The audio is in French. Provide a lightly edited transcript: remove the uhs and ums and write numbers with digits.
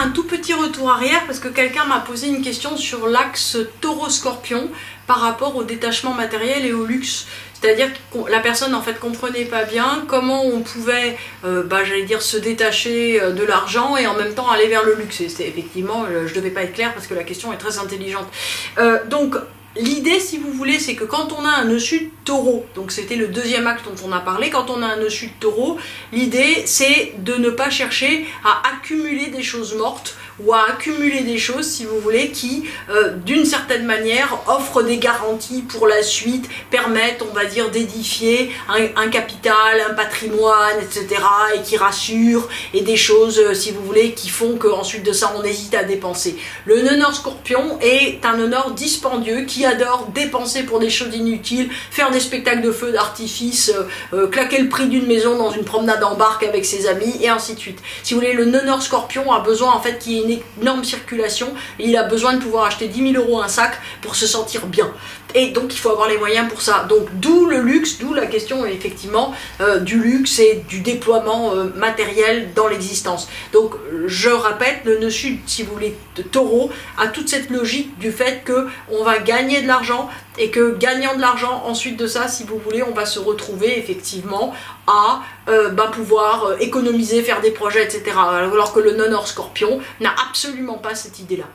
un tout petit retour arrière parce que quelqu'un m'a posé une question sur l'axe taureau-scorpion par rapport au détachement matériel et au luxe. C'est-à-dire que la personne en fait comprenait pas bien comment on pouvait, j'allais dire, se détacher de l'argent et en même temps aller vers le luxe. Et c'est effectivement, je devais pas être claire parce que la question est très intelligente. Donc l'idée, si vous voulez, c'est que quand on a un nœud sud taureau, donc c'était le deuxième acte dont on a parlé, quand on a un nœud sud taureau, l'idée c'est de ne pas chercher à accumuler des choses mortes ou à accumuler des choses, si vous voulez, qui, d'une certaine manière, offrent des garanties pour la suite, permettent, on va dire, d'édifier un capital, un patrimoine, etc., et qui rassurent, et des choses, si vous voulez, qui font qu'ensuite de ça, on hésite à dépenser. Le nœud nord scorpion est un nœud nord dispendieux qui adore dépenser pour des choses inutiles, faire des spectacles de feux d'artifice, claquer le prix d'une maison dans une promenade en barque avec ses amis, et ainsi de suite. Si vous voulez, le nœud nord scorpion a besoin, en fait, qu'il y ait une énorme circulation, et il a besoin de pouvoir acheter 10 000 € un sac pour se sentir bien. Et donc il faut avoir les moyens pour ça. Donc d'où le luxe, d'où la question effectivement du luxe et du déploiement matériel dans l'existence. Donc je répète, le nœud sud, si vous voulez, de taureau, a toute cette logique du fait que on va gagner de l'argent et que gagnant de l'argent, ensuite de ça, si vous voulez, on va se retrouver effectivement à pouvoir économiser, faire des projets, etc. Alors que le nœud nord scorpion n'a absolument pas cette idée-là.